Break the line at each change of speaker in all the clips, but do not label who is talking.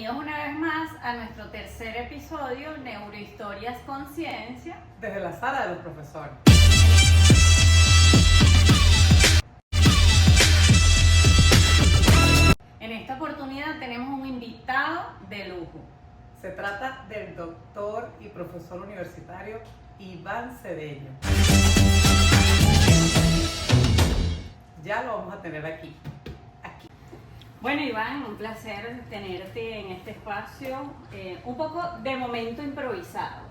Bienvenidos una vez más a nuestro tercer episodio, Neurohistorias Conciencia.
Desde la sala de los profesores.
En esta oportunidad tenemos un invitado de lujo.
Se trata del doctor y profesor universitario Iván Cedeño. Ya lo vamos a tener aquí.
Bueno, Iván, un placer tenerte en este espacio, un poco de momento improvisado,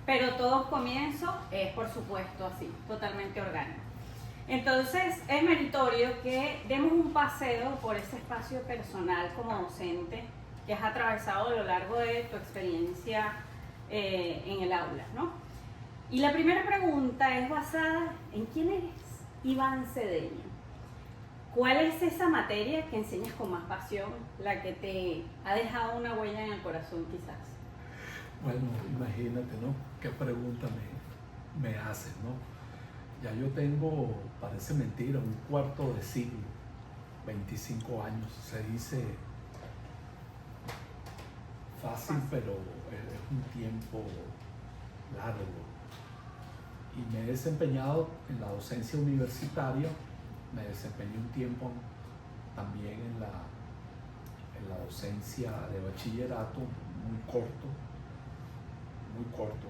pero todo comienzo es, por supuesto, así, totalmente orgánico. Entonces, es meritorio que demos un paseo por ese espacio personal como docente que has atravesado a lo largo de tu experiencia en el aula, ¿no? Y la primera pregunta es basada en quién eres, Iván Cedeño. ¿Cuál es esa materia que enseñas con más pasión, la que te ha dejado una huella en el corazón quizás?
Bueno, imagínate, ¿no? ¿Qué pregunta me haces, no? Ya yo tengo, parece mentira, un cuarto de siglo, 25 años. Se dice fácil, pero es un tiempo largo. Y me he desempeñado en la docencia universitaria. Me desempeñé un tiempo también en la docencia de bachillerato, muy corto,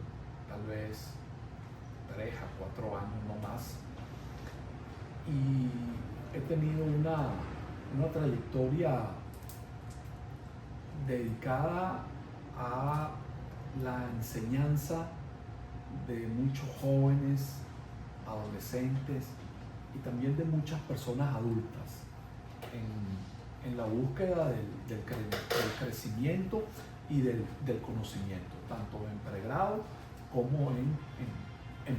tal vez 3 a 4 años no más. Y he tenido una trayectoria dedicada a la enseñanza de muchos jóvenes, adolescentes, y también de muchas personas adultas en la búsqueda del crecimiento y del conocimiento, tanto en pregrado como en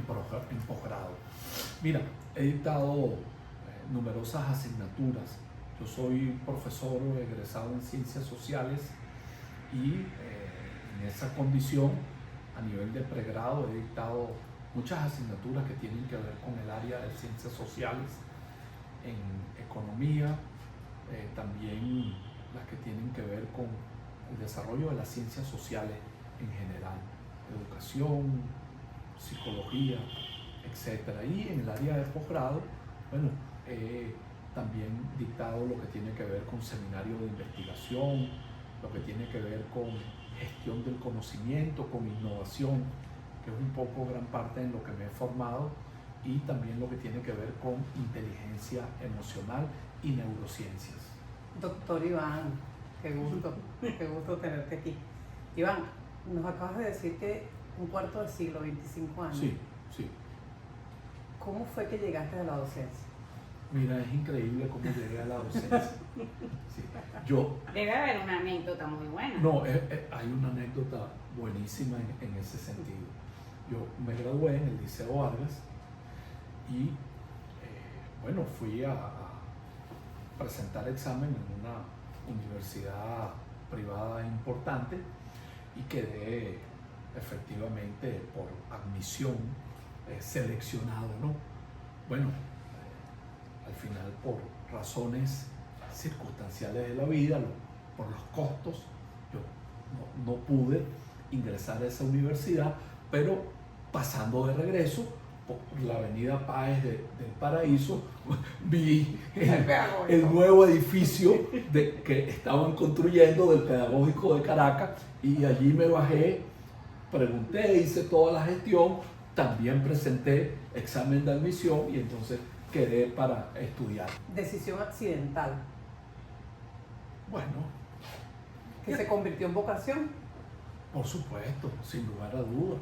posgrado. Mira, he dictado numerosas asignaturas. Yo soy profesor egresado en Ciencias Sociales y en esa condición, a nivel de pregrado, he dictado muchas asignaturas que tienen que ver con el área de ciencias sociales, en economía, también las que tienen que ver con el desarrollo de las ciencias sociales en general, educación, psicología, etc. Y en el área de posgrado, bueno, he también dictado lo que tiene que ver con seminarios de investigación, lo que tiene que ver con gestión del conocimiento, con innovación, que es un poco gran parte en lo que me he formado, y también lo que tiene que ver con inteligencia emocional y neurociencias.
Doctor Iván, qué gusto tenerte aquí. Iván, nos acabas de decir que un cuarto de siglo, 25 años.
Sí.
¿Cómo fue que llegaste a la docencia?
Mira, es increíble cómo llegué a la docencia. Sí.
Debe haber una anécdota muy buena.
No, hay una anécdota buenísima en ese sentido. Yo me gradué en el Liceo Vargas y bueno, fui a presentar examen en una universidad privada importante y quedé efectivamente por admisión seleccionado, ¿no? Bueno, al final por razones circunstanciales de la vida, por los costos, yo no pude ingresar a esa universidad, pero pasando de regreso por la avenida Páez del Paraíso, vi el nuevo edificio que estaban construyendo del Pedagógico de Caracas, y allí me bajé, pregunté, hice toda la gestión, también presenté examen de admisión y entonces quedé para estudiar.
Decisión accidental.
Bueno,
¿Que se convirtió en vocación?
por supuesto, sin lugar a dudas.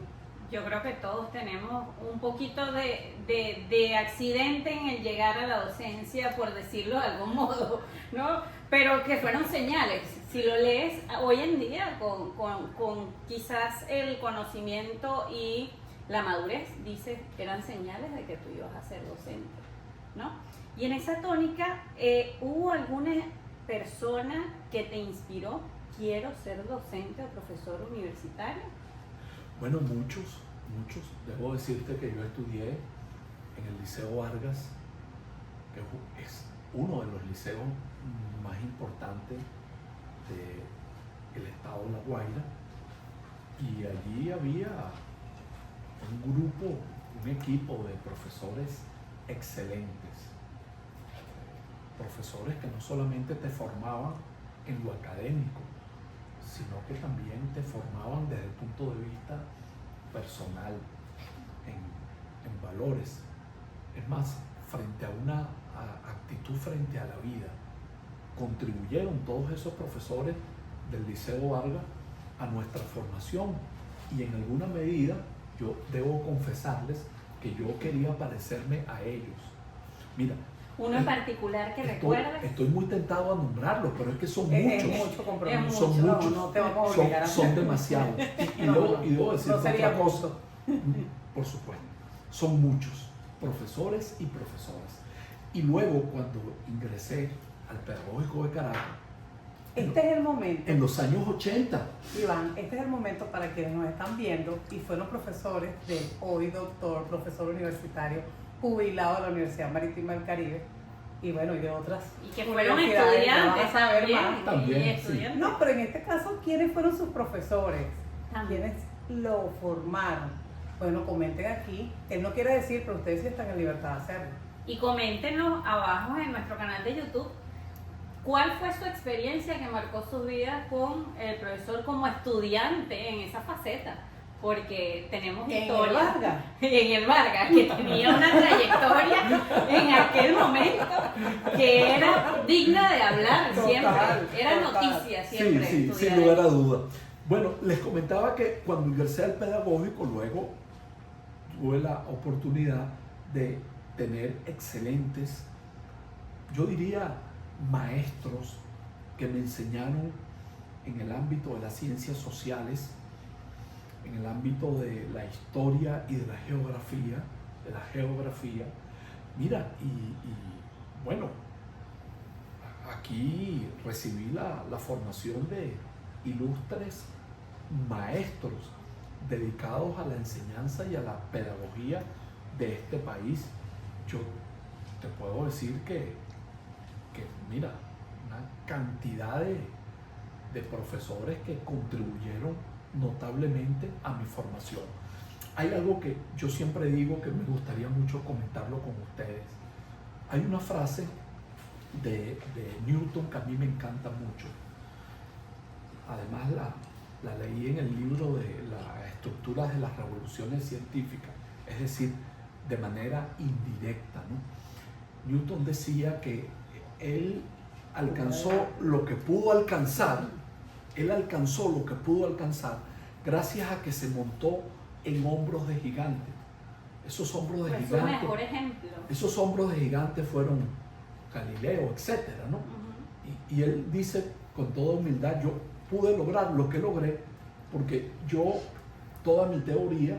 Yo creo que todos tenemos un poquito de accidente en el llegar a la docencia, por decirlo de algún modo, ¿no? Pero que fueron señales. Si lo lees hoy en día con quizás el conocimiento y la madurez, dices, eran señales de que tú ibas a ser docente, ¿no? Y en esa tónica, ¿hubo alguna persona que te inspiró? Quiero ser docente o profesor universitario.
Bueno, muchos. Debo decirte que yo estudié en el Liceo Vargas, que es uno de los liceos más importantes del estado La Guaira, y allí había un grupo, un equipo de profesores excelentes, profesores que no solamente te formaban en lo académico, sino que también te formaban desde el punto de vista personal, en valores. Es más, frente a una actitud frente a la vida, contribuyeron todos esos profesores del Liceo Vargas a nuestra formación, y en alguna medida yo debo confesarles que yo quería parecerme a ellos. Mira,
Uno en particular que recuerdas.
Estoy muy tentado a nombrarlos, pero es que son
Es
muchos.
mucho compromiso.
Son muchos.
No te vamos a obligar a
Son
hacerlo.
demasiados. Y
No,
debo decir
no sería
otra cosa.
justo.
Por supuesto. Son muchos profesores y profesoras. Y luego, cuando ingresé al Pedagógico de Caracas,
Este es el momento,
en los años 80,
Iván, este es el momento para quienes nos están viendo y fueron profesores de hoy doctor, profesor universitario, jubilado de la Universidad Marítima del Caribe y bueno, y de otras
Y que fueron
universidades, ya
estudiantes
vas a saber
también.
más.
También,
Y
sí.
estudiantes.
No, pero en este caso, ¿quiénes fueron sus profesores?
También.
¿Quiénes lo formaron? Bueno, comenten aquí. Él no quiere decir, pero ustedes sí están en libertad de hacerlo.
Y coméntenos abajo en nuestro canal de YouTube cuál fue su experiencia que marcó su vida con el profesor como estudiante en esa faceta. Porque tenemos
En
historia.
el Vargas.
En el Vargas, que tenía una trayectoria en aquel momento que era digna de hablar
Total,
siempre. Era
total.
noticia siempre.
sí, sin
estudiar
lugar
ahí.
a duda. Bueno, les comentaba que cuando ingresé al Pedagógico, luego tuve la oportunidad de tener excelentes, yo diría, maestros que me enseñaron en el ámbito de las ciencias sociales, en el ámbito de la historia y de la geografía. Mira, y bueno, aquí recibí la formación de ilustres maestros dedicados a la enseñanza y a la pedagogía de este país. Yo te puedo decir que mira, una cantidad de profesores que contribuyeron notablemente a mi formación. Hay algo que yo siempre digo que me gustaría mucho comentarlo con ustedes. Hay una frase de Newton que a mí me encanta mucho. Además la leí en el libro de las estructuras de las revoluciones científicas, es decir, de manera indirecta, ¿no? Newton decía que él alcanzó lo que pudo alcanzar, gracias a que se montó en hombros de gigantes. Esos hombros de
Fue su
gigantes,
mejor ejemplo.
esos hombros de gigantes fueron Galileo, etcétera, ¿no?
Ujú.
Y él dice con toda humildad, yo pude lograr lo que logré porque yo, toda mi teoría,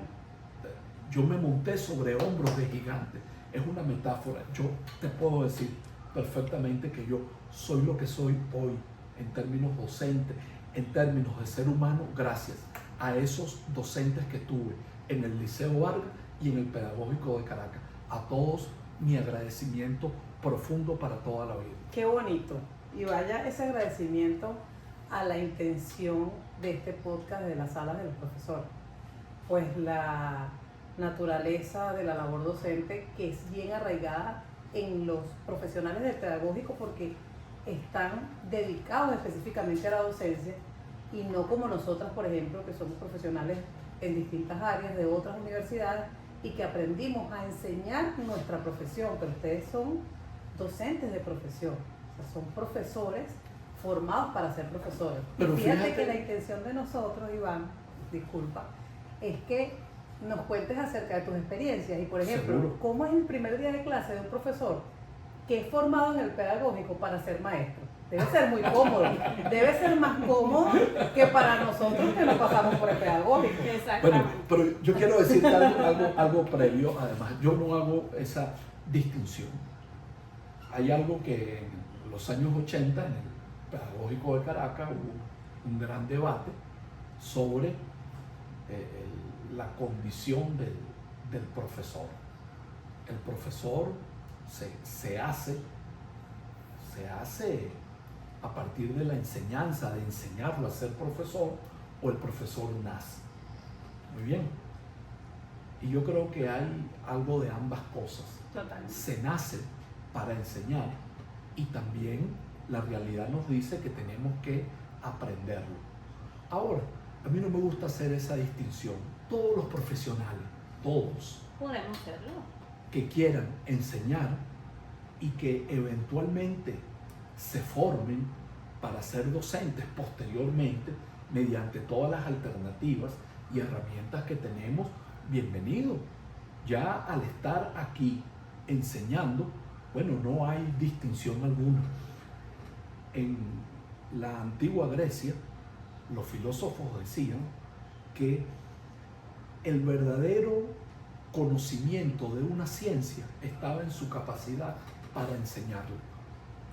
yo me monté sobre hombros de gigantes. Es una metáfora. Yo te puedo decir perfectamente que yo soy lo que soy hoy en términos docentes, en términos de ser humano, gracias a esos docentes que tuve en el Liceo Vargas y en el Pedagógico de Caracas. A todos mi agradecimiento profundo para toda la vida.
Qué bonito. Y vaya ese agradecimiento a la intención de este podcast de las salas de los profesores. Pues la naturaleza de la labor docente que es bien arraigada en los profesionales del pedagógico porque están dedicados específicamente a la docencia y no como nosotras, por ejemplo, que somos profesionales en distintas áreas de otras universidades y que aprendimos a enseñar nuestra profesión, pero ustedes son docentes de profesión, o sea, son profesores formados para ser profesores.
Pero
y fíjate
fíjate
que la intención de nosotros, Iván, disculpa, es que nos cuentes acerca de tus experiencias y, por ejemplo,
Seguro.
¿cómo es el primer día de clase de un profesor que es formado en el pedagógico para ser maestro? Debe ser muy cómodo, debe ser más cómodo que para nosotros que nos pasamos por el pedagógico.
Bueno,
Exactamente.
pero yo quiero decirte algo previo, además, yo no hago esa distinción. Hay algo que en los años 80, en el Pedagógico de Caracas, hubo un gran debate sobre la condición del profesor. El profesor se hace a partir de la enseñanza, de enseñarlo a ser profesor, o el profesor nace. Muy bien. Y yo creo que hay algo de ambas cosas.
Totalmente.
Se nace para enseñar y también la realidad nos dice que tenemos que aprenderlo. Ahora, a mí no me gusta hacer esa distinción. Todos los profesionales, todos,
Podemos hacerlo.
que quieran enseñar y que eventualmente se formen para ser docentes posteriormente mediante todas las alternativas y herramientas que tenemos, bienvenido. Ya al estar aquí enseñando, bueno, no hay distinción alguna. En la antigua Grecia, los filósofos decían que el verdadero conocimiento de una ciencia estaba en su capacidad para enseñarlo.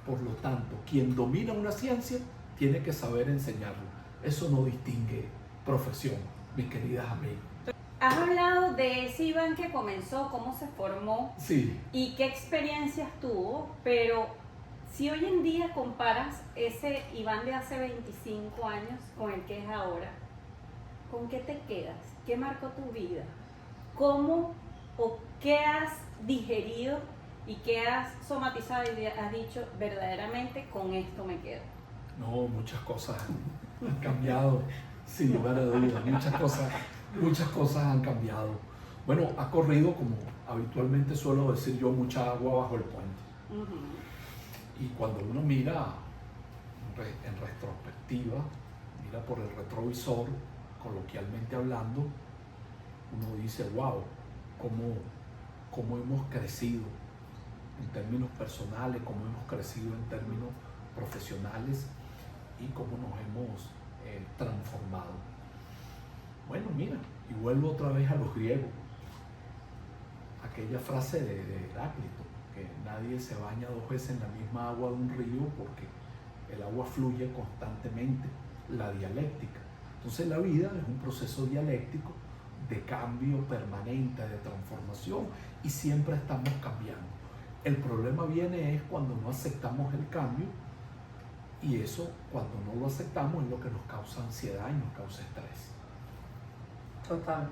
Por lo tanto, quien domina una ciencia tiene que saber enseñarlo. Eso no distingue profesión, mis queridas amigas.
Has hablado de ese Iván que comenzó, cómo se formó
Sí,
y qué experiencias tuvo, pero si hoy en día comparas ese Iván de hace 25 años con el que es ahora, ¿con qué te quedas? ¿Qué marcó tu vida? ¿Cómo o qué has digerido y qué has somatizado y has dicho verdaderamente con esto me quedo?
no, muchas cosas han cambiado, sin lugar a dudas, muchas cosas han cambiado. Bueno, ha corrido, como habitualmente suelo decir yo, mucha agua bajo el puente. Y cuando uno mira en retrospectiva, mira por el retrovisor, coloquialmente hablando, uno dice, wow, cómo hemos crecido en términos personales, cómo hemos crecido en términos profesionales y cómo nos hemos transformado. Bueno, mira, y vuelvo otra vez a los griegos. Aquella frase de Heráclito, que nadie se baña 2 veces en la misma agua de un río porque el agua fluye constantemente, la dialéctica. Entonces la vida es un proceso dialéctico de cambio permanente, de transformación, y siempre estamos cambiando. El problema viene es cuando no aceptamos el cambio, y eso, cuando no lo aceptamos, es lo que nos causa ansiedad y nos causa estrés.
Total.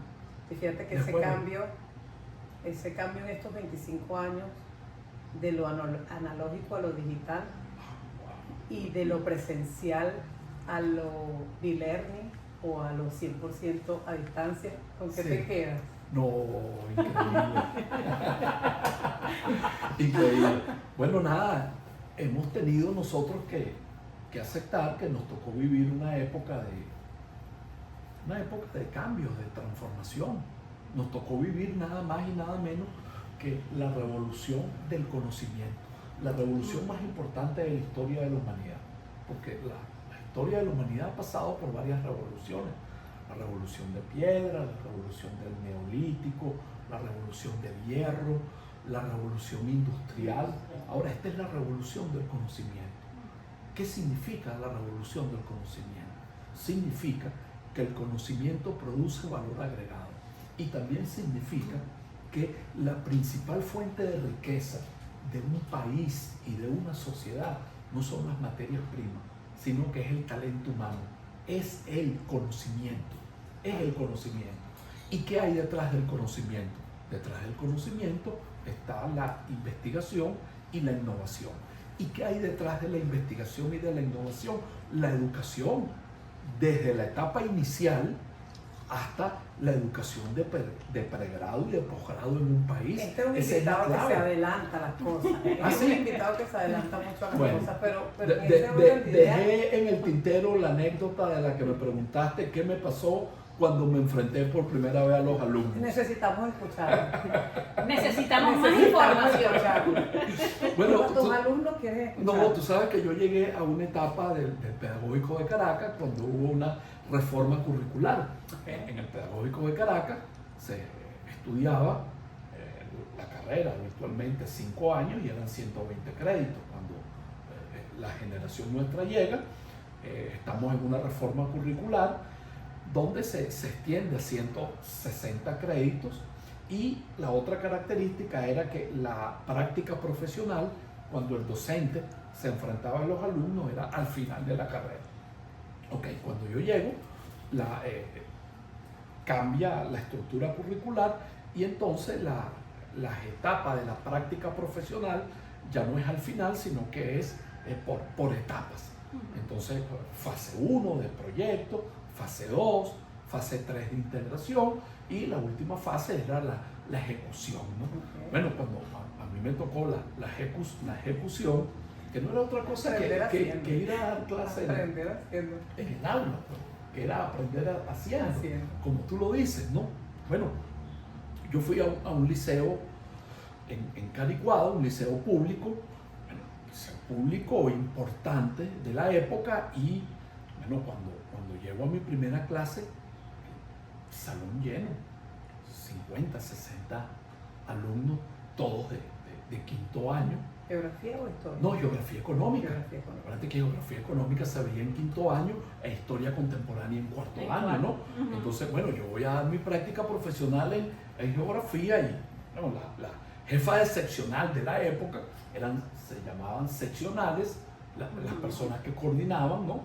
Y fíjate que ese cambio en estos 25 años de lo analógico a lo digital y de lo presencial a lo e-learning o a lo 100% a distancia, ¿con qué te quedas?
No, increíble. Increíble. Bueno, nada, hemos tenido nosotros que aceptar que nos tocó vivir una época de cambios, de transformación. Nos tocó vivir nada más y nada menos que la revolución del conocimiento, la revolución más importante de la historia de la humanidad, porque la historia de la humanidad ha pasado por varias revoluciones: la revolución de piedra, la revolución del neolítico, la revolución del hierro, la revolución industrial. Ahora esta es la revolución del conocimiento. ¿Qué significa la revolución del conocimiento? Significa que el conocimiento produce valor agregado, y también significa que la principal fuente de riqueza de un país y de una sociedad no son las materias primas, sino que es el talento humano, es el conocimiento, es el conocimiento. ¿Y qué hay detrás del conocimiento? Detrás del conocimiento está la investigación y la innovación. ¿Y qué hay detrás de la investigación y de la innovación? La educación, desde la etapa inicial hasta la educación de pregrado y de posgrado en un país.
Este es un invitado que se adelanta a las cosas. Es un invitado que se adelanta mucho a las cosas, pero
dejé en el tintero la anécdota de la que me preguntaste qué me pasó cuando me enfrenté por primera vez a los alumnos.
Necesitamos escucharlo.
Necesitamos más información.
Bueno,
¿Tus alumnos quieren escuchar?
No, tú sabes que yo llegué a una etapa del Pedagógico de Caracas cuando hubo una reforma curricular. En el Pedagógico de Caracas se estudiaba la carrera virtualmente 5 años y eran 120 créditos. Cuando la generación nuestra llega, estamos en una reforma curricular donde se extiende a 160 créditos, y la otra característica era que la práctica profesional, cuando el docente se enfrentaban los alumnos era al final de la carrera. Ok, cuando yo llego, cambia la estructura curricular y entonces las etapas de la práctica profesional ya no es al final, sino que es por etapas. Entonces, fase 1 del proyecto, fase 2, fase 3 de integración y la última fase era la ejecución, ¿no?
Okay.
Bueno, cuando a mí me tocó la ejecución, que no era otra cosa que ir a dar clase en el aula, pues, que era aprender haciendo, como tú lo dices, ¿no? Bueno, yo fui a un liceo en Caricuado, un liceo público, bueno, liceo público importante de la época y, bueno, cuando llego a mi primera clase, salón lleno, 50, 60 alumnos, todos de quinto año.
¿Geografía o historia?
No, geografía económica.
Geografía económica.
Acuérdate que geografía económica se veía en quinto año e historia contemporánea en cuarto año, ¿no?
Uh-huh.
Entonces, bueno, yo voy a dar mi práctica profesional en geografía y bueno, la jefa de seccional de la época se llamaban seccionales, las personas que coordinaban, ¿no?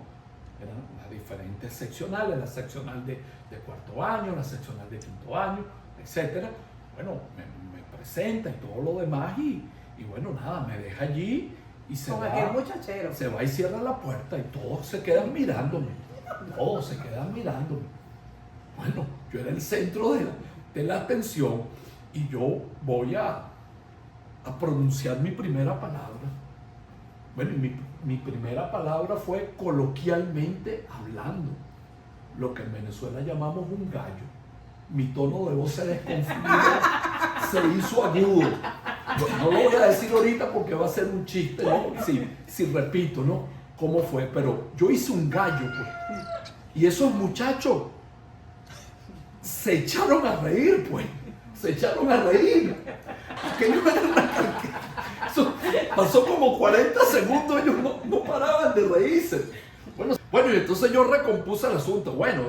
Eran las diferentes seccionales, la seccional de cuarto año, la seccional de quinto año, etcétera. Bueno, me presenta y todo lo demás y bueno, nada, me deja allí y se va y cierra la puerta y todos se quedan mirándome. Todos se quedan mirándome. Bueno, yo era el centro de la atención y yo voy a pronunciar mi primera palabra. Bueno, mi primera palabra fue coloquialmente hablando, lo que en Venezuela llamamos un gallo. Mi tono de voz se desconfiguró, se hizo agudo. No lo voy a decir ahorita porque va a ser un chiste, ¿no? Si repito, ¿no? ¿Cómo fue? Pero yo hice un gallo, pues. Y esos muchachos se echaron a reír, pues. Se echaron a reír. Aquello era eso pasó como 40 segundos, ellos no paraban de reírse. Bueno, y entonces yo recompuse el asunto. Bueno,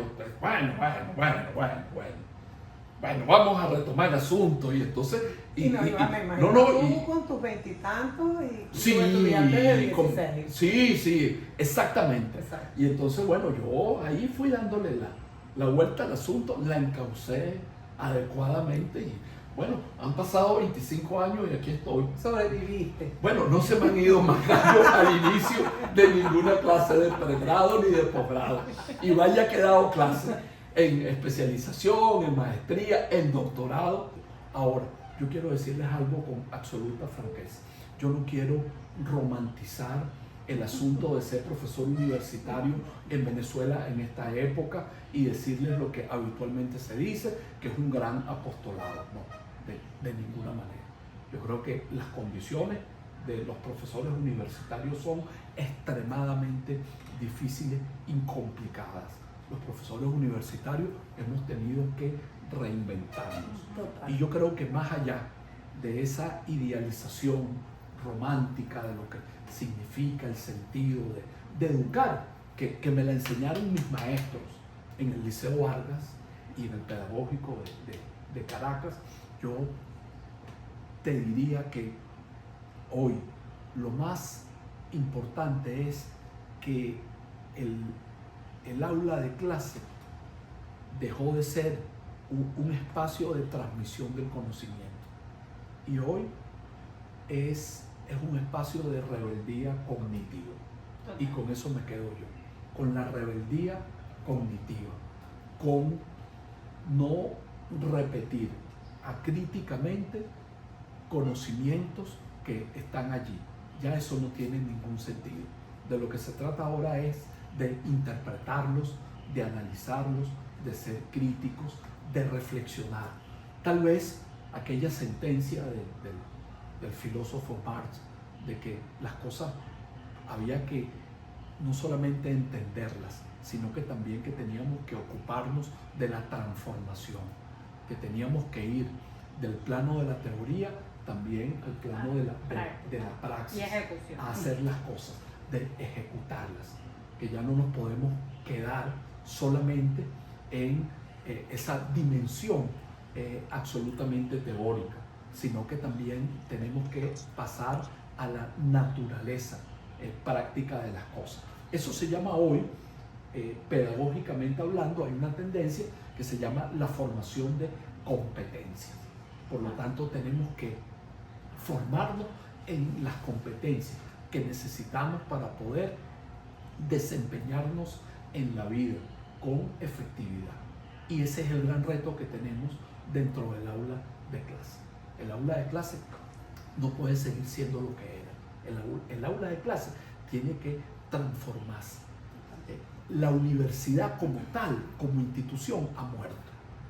vamos a retomar el asunto. Y entonces.
Tú con tus veintitantos y tus estudiantes de 16.
Sí, exactamente.
Exacto.
Y entonces, bueno, yo ahí fui dándole la vuelta al asunto, la encaucé adecuadamente y bueno, han pasado 25 años y aquí estoy.
Sobreviviste.
Bueno, no se me han ido más gallos al inicio de ninguna clase de pregrado ni de posgrado. Y vaya que he dado clases en especialización, en maestría, en doctorado. Ahora, yo quiero decirles algo con absoluta franqueza. Yo no quiero romantizar el asunto de ser profesor universitario en Venezuela en esta época y decirles lo que habitualmente se dice, que es un gran apostolado. No, de ninguna manera. Yo creo que las condiciones de los profesores universitarios son extremadamente difíciles y complicadas. Los profesores universitarios hemos tenido que reinventarnos.
Total.
Y yo creo que más allá de esa idealización romántica de lo que significa el sentido de educar, que me la enseñaron mis maestros en el Liceo Vargas y en el Pedagógico de Caracas, yo te diría que hoy lo más importante es que el aula de clase dejó de ser un espacio de transmisión del conocimiento y hoy es un espacio de rebeldía cognitiva. Y con eso me quedo yo, con la rebeldía cognitiva, con no repetir acríticamente conocimientos que están allí. Ya eso no tiene ningún sentido. De lo que se trata ahora es de interpretarlos, de analizarlos, de ser críticos, de reflexionar. Tal vez aquella sentencia del filósofo Marx de que las cosas había que no solamente entenderlas, sino que también que teníamos que ocuparnos de la transformación, que teníamos que ir del plano de la teoría también al plano de la praxis,
y ejecución,
a hacer las cosas, de ejecutarlas, que ya no nos podemos quedar solamente en esa dimensión absolutamente teórica, sino que también tenemos que pasar a la naturaleza práctica de las cosas. Eso se llama hoy, pedagógicamente hablando, hay una tendencia que se llama la formación de competencias. Por lo tanto, tenemos que formarnos en las competencias que necesitamos para poder desempeñarnos en la vida con efectividad. Y ese es el gran reto que tenemos dentro del aula de clase. El aula de clase no puede seguir siendo lo que era. El aula de clase tiene que transformarse. La universidad como tal, como institución, ha muerto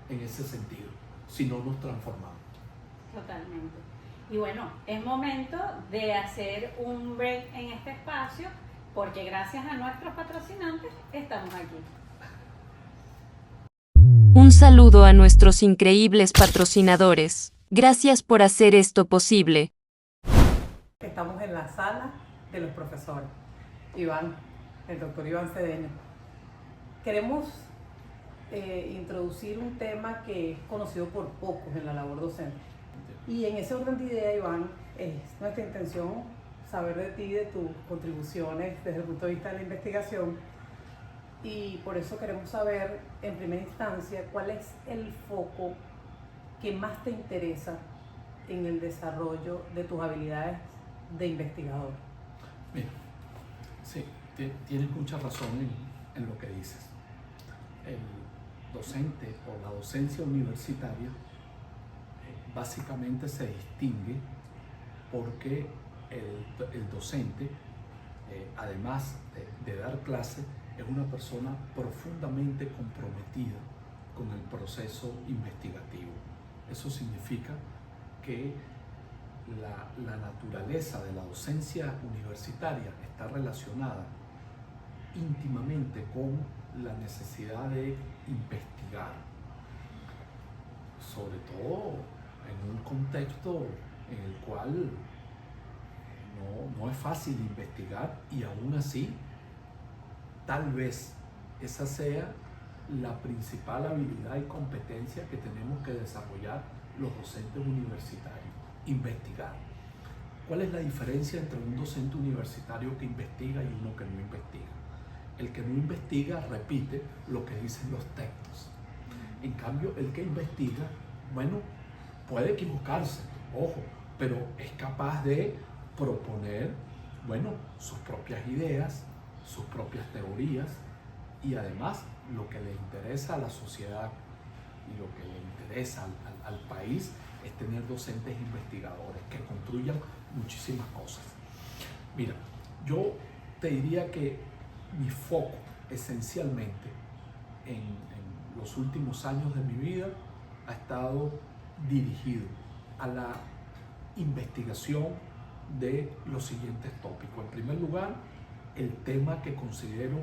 en ese sentido, si no nos transformamos.
Totalmente. Y bueno, es momento de hacer un break en este espacio, porque gracias a nuestros patrocinantes estamos aquí.
Un saludo a nuestros increíbles patrocinadores. Gracias por hacer esto posible.
Estamos en la sala de los profesores. Iván, el doctor Iván Cedeño. Queremos introducir un tema que es conocido por pocos en la labor docente. Y en ese orden de idea, Iván, es nuestra intención saber de ti, de tus contribuciones desde el punto de vista de la investigación. Y por eso queremos saber, en primera instancia, cuál es el foco que más te interesa en el desarrollo de tus habilidades de investigador.
Mira, sí, tienes mucha razón en lo que dices. El docente o la docencia universitaria básicamente se distingue porque el docente, además de dar clase, es una persona profundamente comprometida con el proceso investigativo. Eso significa que la naturaleza de la docencia universitaria está relacionada íntimamente con la necesidad de investigar, sobre todo en un contexto en el cual no es fácil investigar, y aún así tal vez esa sea la principal habilidad y competencia que tenemos que desarrollar los docentes universitarios: investigar. ¿Cuál es la diferencia entre un docente universitario que investiga y uno que no investiga? El que no investiga repite lo que dicen los textos. En cambio, el que investiga, bueno, puede equivocarse, ojo, pero es capaz de proponer, bueno, sus propias ideas, sus propias teorías, y además lo que le interesa a la sociedad y lo que le interesa al país es tener docentes investigadores que construyan muchísimas cosas. Mira, yo te diría que mi foco esencialmente en los últimos años de mi vida ha estado dirigido a la investigación de los siguientes tópicos. En primer lugar, el tema que considero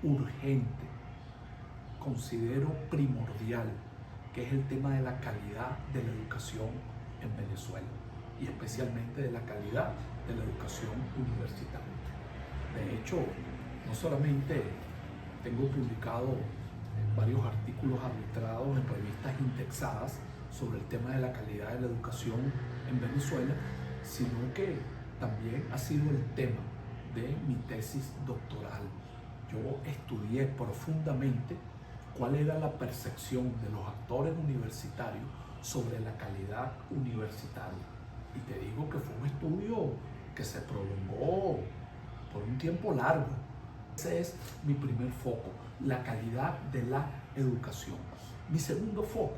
urgente, considero primordial, que es el tema de la calidad de la educación en Venezuela, y especialmente de la calidad de la educación universitaria. De hecho, no solamente tengo publicado varios artículos arbitrados en revistas indexadas sobre el tema de la calidad de la educación en Venezuela, sino que también ha sido el tema de mi tesis doctoral. Yo estudié profundamente cuál era la percepción de los actores universitarios sobre la calidad universitaria. Y te digo que fue un estudio que se prolongó por un tiempo largo. Ese es mi primer foco, la calidad de la educación. Mi segundo foco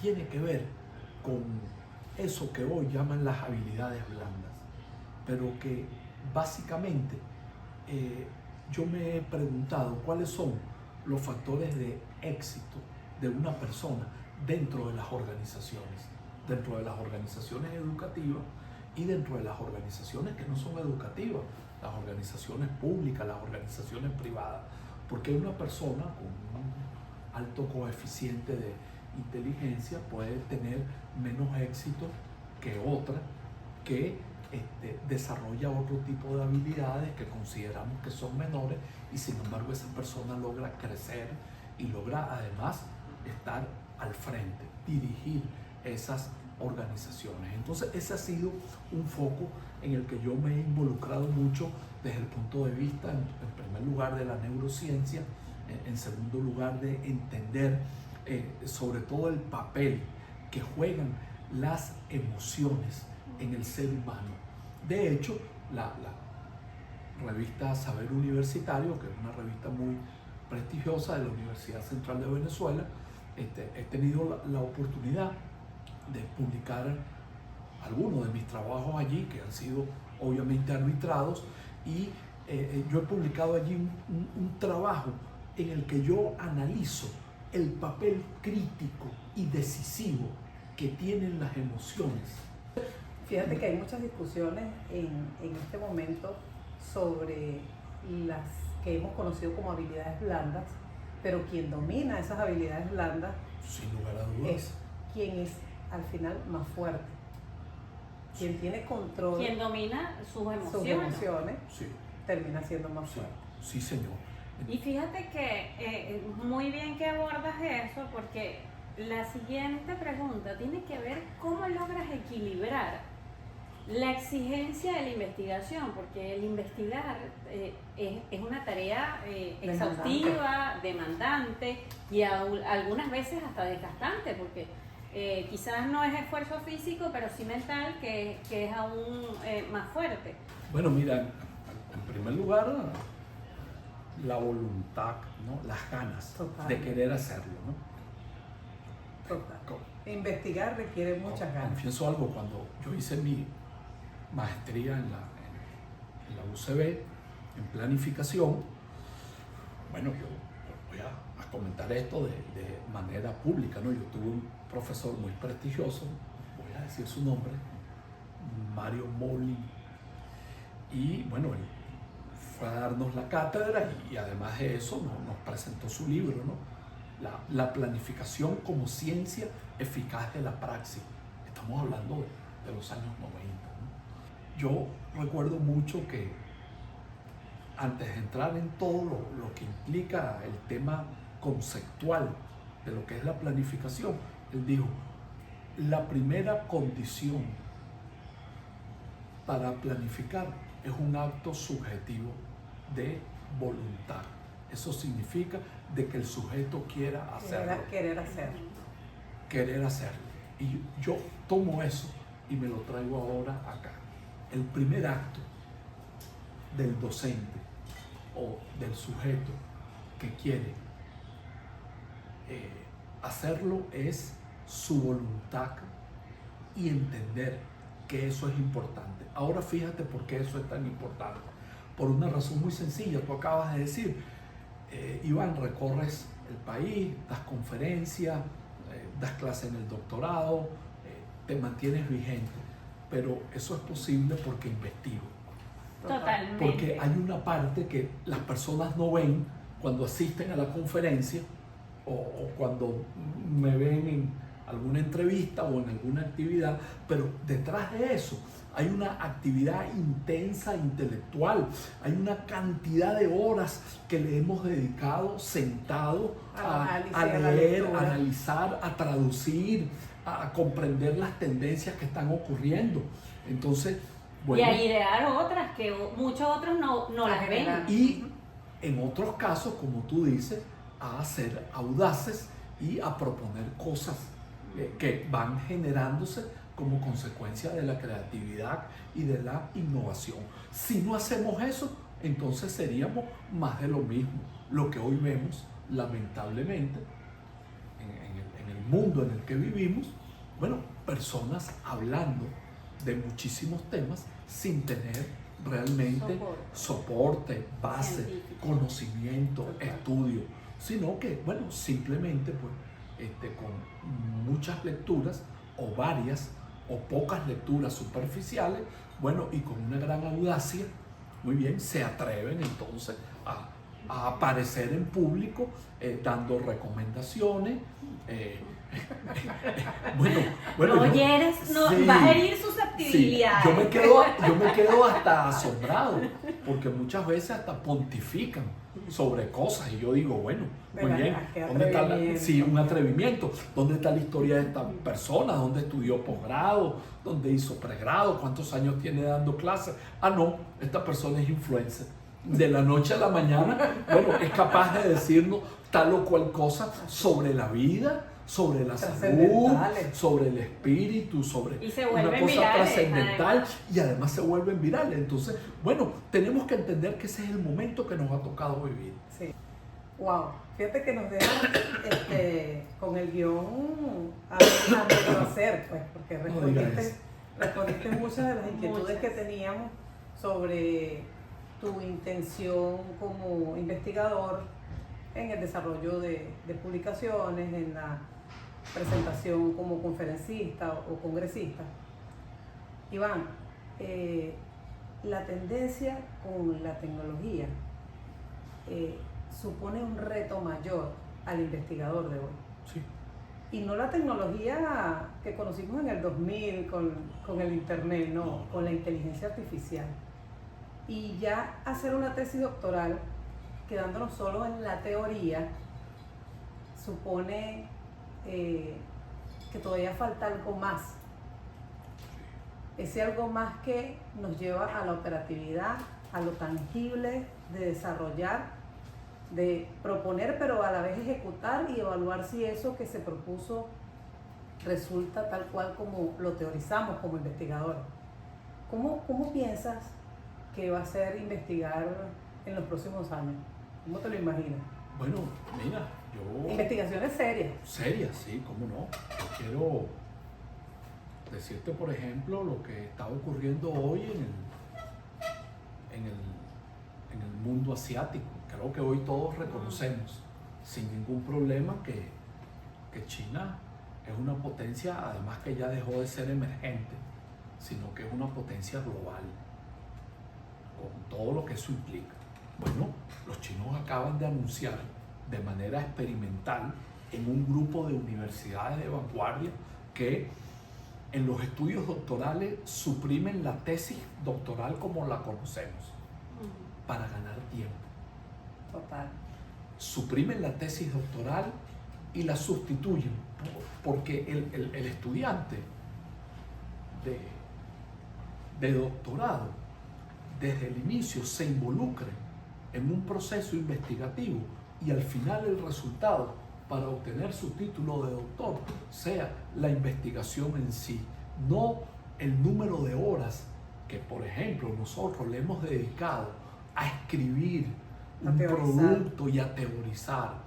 tiene que ver con eso que hoy llaman las habilidades blandas, pero que básicamente yo me he preguntado cuáles son los factores de éxito de una persona dentro de las organizaciones educativas y dentro de las organizaciones que no son educativas, las organizaciones públicas, las organizaciones privadas, porque una persona con un alto coeficiente de inteligencia puede tener menos éxito que otra que desarrolla otro tipo de habilidades que consideramos que son menores, y sin embargo esa persona logra crecer y logra además estar al frente, dirigir esas organizaciones. Entonces ese ha sido un foco en el que yo me he involucrado mucho desde el punto de vista, en primer lugar, de la neurociencia, en segundo lugar, de entender sobre todo el papel que juegan las emociones en el ser humano. De hecho, la revista Saber Universitario, que es una revista muy prestigiosa de la Universidad Central de Venezuela, he tenido la oportunidad de publicar algunos de mis trabajos allí, que han sido obviamente arbitrados, y yo he publicado allí un trabajo en el que yo analizo el papel crítico y decisivo que tienen las emociones.
Fíjate que hay muchas discusiones en este momento sobre las que hemos conocido como habilidades blandas, pero quien domina esas habilidades blandas,
sin lugar a dudas,
es quien es al final más fuerte, quien tiene control,
Quien domina sus
sus
emociones.
emociones,
sí,
termina siendo más
sí,
fuerte.
sí, señor.
Y fíjate que muy bien que abordas eso, porque la siguiente pregunta tiene que ver cómo logras equilibrar la exigencia de la investigación, porque el investigar es una tarea exhaustiva, demandante y algunas veces hasta desgastante, porque quizás no es esfuerzo físico, pero sí mental, que es aún más fuerte.
Bueno, mira, en primer lugar, la voluntad, ¿no? Las ganas
Total.
de querer hacerlo, ¿no?
Total. Investigar requiere muchas ganas.
Confieso algo, cuando yo hice mi maestría en la UCB, en planificación, bueno, yo voy a comentar esto de manera pública, ¿no? Yo tuve un profesor muy prestigioso, voy a decir su nombre, Mario Molin, y bueno, él fue a darnos la cátedra y además de eso nos presentó su libro, ¿no? La planificación como ciencia eficaz de la praxis. Estamos hablando de los años 90, ¿no? Yo recuerdo mucho que antes de entrar en todo lo que implica el tema conceptual de lo que es la planificación, él dijo, la primera condición para planificar es un acto subjetivo de voluntad. Eso significa de que el sujeto quiera hacerlo.
Querer hacerlo.
Querer hacerlo. Y yo tomo eso y me lo traigo ahora acá. El primer acto del docente o del sujeto que quiere hacerlo es su voluntad y entender que eso es importante. Ahora fíjate por qué eso es tan importante. Por una razón muy sencilla, tú acabas de decir, Iván, recorres el país, das conferencias, das clases en el doctorado, te mantienes vigente, pero eso es posible porque investigo.
Totalmente.
Porque hay una parte que las personas no ven cuando asisten a la conferencia o cuando me ven en alguna entrevista o en alguna actividad, pero detrás de eso hay una actividad intensa intelectual, hay una cantidad de horas que le hemos dedicado sentado a leer, a analizar, a traducir, a comprender las tendencias que están ocurriendo. Entonces, bueno,
y a idear otras que muchos otros no las ven.
Y en otros casos, como tú dices, a ser audaces y a proponer cosas que van generándose como consecuencia de la creatividad y de la innovación. Si no hacemos eso, entonces seríamos más de lo mismo. Lo que hoy vemos, lamentablemente, en el mundo en el que vivimos, bueno, personas hablando de muchísimos temas sin tener realmente soporte, base, científico, conocimiento, estudio, sino que, bueno, simplemente pues, con muchas lecturas o varias o pocas lecturas superficiales, bueno, y con una gran audacia, muy bien, se atreven entonces a a aparecer en público dando recomendaciones. Bueno,
no
yo-
hieres, no,
sí,
vas a herir
sí,
susceptibilidades.
yo me quedo hasta asombrado, porque muchas veces hasta pontifican sobre cosas y yo digo, bueno, muy
¿Verdad?
bien,
Qué
¿dónde está
atrevimiento.
sí, un atrevimiento? ¿Dónde está la historia de esta persona? ¿Dónde estudió posgrado? ¿Dónde hizo pregrado? ¿Cuántos años tiene dando clases? Ah, no, esta persona es influencer. De la noche a la mañana, bueno, es capaz de decirnos tal o cual cosa sobre la vida, sobre la salud,
Trascendentales.
sobre el espíritu, sobre
Y se
una
vuelven
cosa
virales,
trascendental,
además.
y además se vuelven virales. Entonces, bueno, tenemos que entender que ese es el momento que nos ha tocado vivir.
Sí. Wow. Fíjate que nos dejan con el guión a medio hacer, pues, porque
No digas
respondiste muchas de las inquietudes
Muchas.
que teníamos sobre tu intención como investigador en el desarrollo de publicaciones, en la presentación como conferencista o congresista. Iván, la tendencia con la tecnología supone un reto mayor al investigador de hoy.
Sí.
Y no la tecnología que conocimos en el 2000 con el internet, no, con la inteligencia artificial. Y ya hacer una tesis doctoral, quedándonos solo en la teoría, supone que todavía falta algo más. Ese algo más que nos lleva a la operatividad, a lo tangible de desarrollar, de proponer, pero a la vez ejecutar y evaluar si eso que se propuso resulta tal cual como lo teorizamos como investigadores. ¿Cómo piensas que va a ser investigar en los próximos años? ¿Cómo te lo imaginas?
Bueno, mira, yo...
Investigaciones serias.
Serias, sí, cómo no. Yo quiero decirte, por ejemplo, lo que está ocurriendo hoy en el mundo asiático. Creo que hoy todos reconocemos sin ningún problema que China es una potencia, además que ya dejó de ser emergente, sino que es una potencia global, con todo lo que eso implica. Bueno, los chinos acaban de anunciar de manera experimental en un grupo de universidades de vanguardia que en los estudios doctorales suprimen la tesis doctoral como la conocemos para ganar tiempo.
Total.
Suprimen la tesis doctoral y la sustituyen porque el estudiante de doctorado desde el inicio se involucre en un proceso investigativo y al final el resultado para obtener su título de doctor sea la investigación en sí, no el número de horas que, por ejemplo, nosotros le hemos dedicado a escribir un producto y a teorizar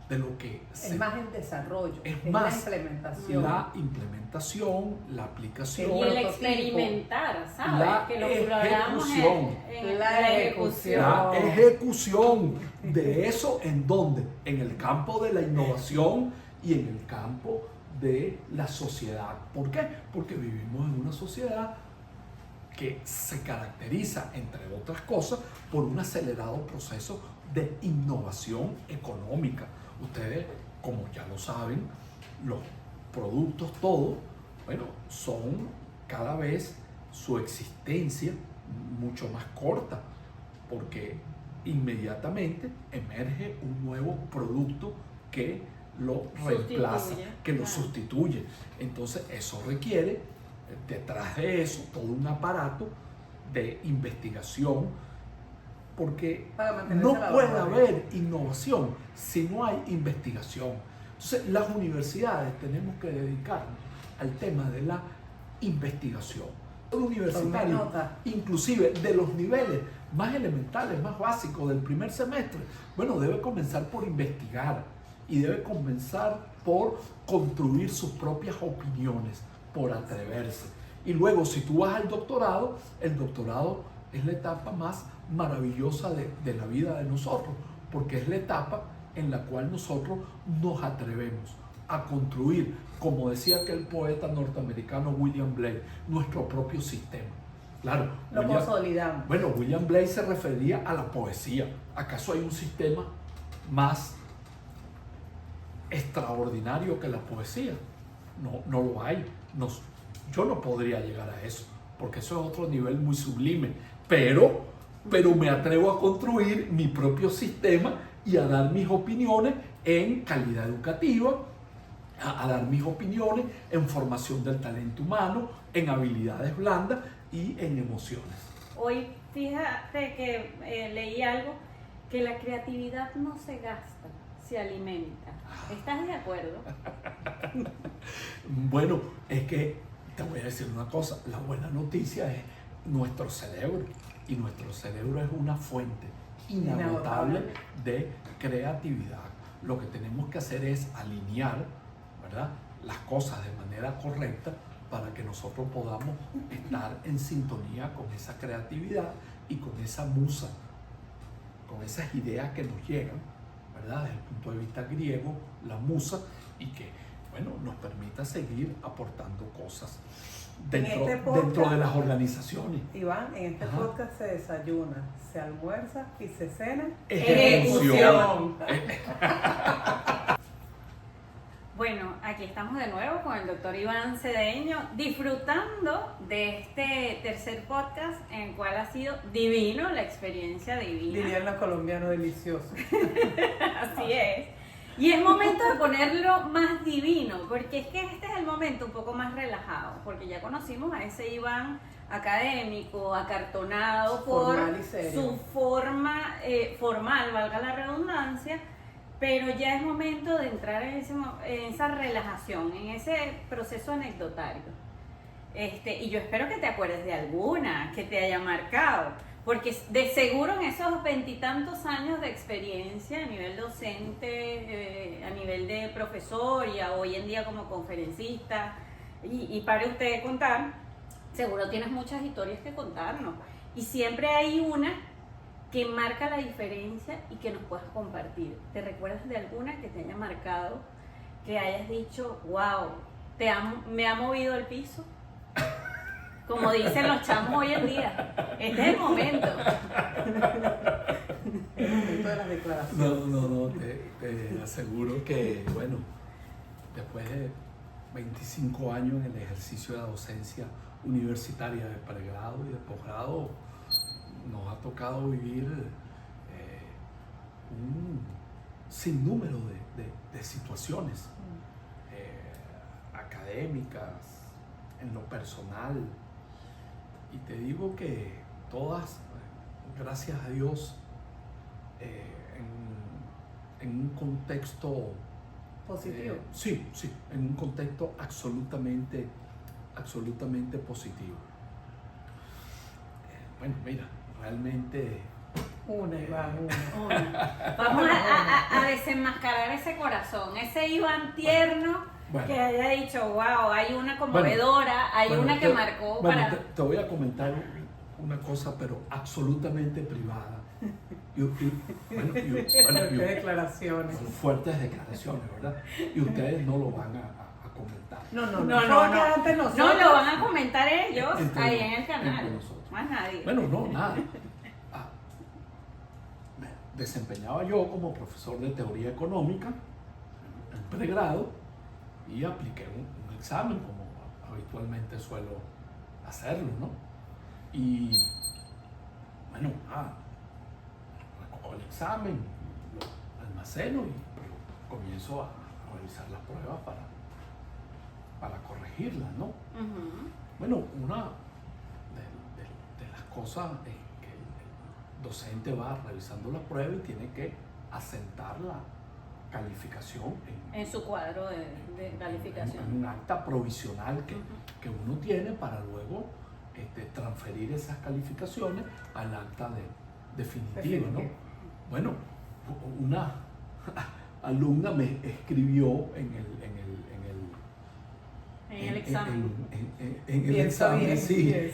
de lo que
Es más el desarrollo,
es
la
más
implementación.
la implementación, la aplicación,
Y el
prototipo.
experimentar, ¿sabes?
la
Que lo exploramos
ejecución.
en
La ejecución.
la ejecución de eso. ¿En dónde? En el campo de la innovación y en el campo de la sociedad. ¿Por qué? Porque vivimos en una sociedad que se caracteriza, entre otras cosas, por un acelerado proceso de innovación económica. Ustedes, como ya lo saben, los productos todos, bueno, son cada vez su existencia mucho más corta, porque inmediatamente emerge un nuevo producto que lo reemplaza, que lo sustituye. Entonces eso requiere, detrás de eso, todo un aparato de investigación, porque no puede haber innovación si no hay investigación. Entonces las universidades tenemos que dedicarnos al tema de la investigación. Los universitarios, inclusive de los niveles más elementales, más básicos del primer semestre, bueno, debe comenzar por investigar y debe comenzar por construir sus propias opiniones, por atreverse. Y luego, si tú vas al doctorado, el doctorado es la etapa más maravillosa de la vida de nosotros, porque es la etapa en la cual nosotros nos atrevemos a construir, como decía aquel poeta norteamericano William Blake, nuestro propio sistema. Claro.
Lo consolidamos.
Bueno, William Blake se refería a la poesía. ¿Acaso hay un sistema más extraordinario que la poesía? No, no lo hay. Yo no podría llegar a eso, porque eso es otro nivel muy sublime. Pero me atrevo a construir mi propio sistema y a dar mis opiniones en calidad educativa, a dar mis opiniones en formación del talento humano, en habilidades blandas y en emociones.
Hoy fíjate que leí algo, que la creatividad no se gasta, se alimenta. ¿Estás de acuerdo?
Bueno, es que te voy a decir una cosa, la buena noticia es nuestro cerebro, y nuestro cerebro es una fuente inagotable de creatividad. Lo que tenemos que hacer es alinear, ¿verdad?, las cosas de manera correcta para que nosotros podamos estar en sintonía con esa creatividad y con esa musa, con esas ideas que nos llegan, ¿verdad?, desde el punto de vista griego, la musa, y que, bueno, nos permita seguir aportando cosas dentro de las organizaciones.
Iván, en este podcast se desayuna, se almuerza y se cena.
Ejecución. Bueno, aquí estamos de nuevo con el doctor Iván Cedeño, disfrutando de este tercer podcast, en el cual ha sido divino, la experiencia divina.
Dirían los colombianos, delicioso.
Así es. Y es momento de ponerlo más divino, porque es que este es el momento un poco más relajado, porque ya conocimos a ese Iván académico, acartonado por su forma formal, valga la redundancia, pero ya es momento de entrar en esa relajación, en ese proceso anecdotario. Y yo espero que te acuerdes de alguna que te haya marcado, porque de seguro en esos 20 y tantos años de experiencia a nivel docente, a nivel de profesor y hoy en día como conferencista, y pare usted de contar, seguro tienes muchas historias que contarnos. Y siempre hay una que marca la diferencia y que nos puedas compartir. ¿Te recuerdas de alguna que te haya marcado, que hayas dicho, wow, me ha movido el piso? Como dicen los chamos hoy en día, este es el momento.
El momento de las declaraciones.
No, te aseguro que, bueno, después de 25 años en el ejercicio de la docencia universitaria de pregrado y de posgrado, nos ha tocado vivir un sinnúmero de situaciones académicas, en lo personal, y te digo que todas, gracias a Dios, en un contexto
positivo.
Sí, en un contexto absolutamente positivo. Bueno, mira, realmente...
Iván.
Vamos a desenmascarar ese corazón, ese Iván tierno, bueno, que haya dicho, wow, hay una conmovedora, hay una que marcó para...
Te voy a comentar una cosa, pero absolutamente privada.
Declaraciones.
Fuertes declaraciones, ¿verdad? Y ustedes no lo van a comentar.
No, lo van a comentar ellos ahí en el canal. Más nadie.
Bueno, no, nada. Me desempeñaba yo como profesor de teoría económica en pregrado y apliqué un examen como habitualmente suelo hacerlo, ¿no? Y bueno, recojo el examen, lo almaceno y comienzo a revisar las pruebas para corregirlas, ¿no?
Uh-huh.
Bueno, una de las cosas es que el docente va revisando la prueba y tiene que asentar la calificación
en su cuadro de calificación.
En un acta provisional que uno tiene para luego transferir esas calificaciones al acta definitiva, ¿no? Bueno, una alumna me escribió en el examen. En el examen, sí.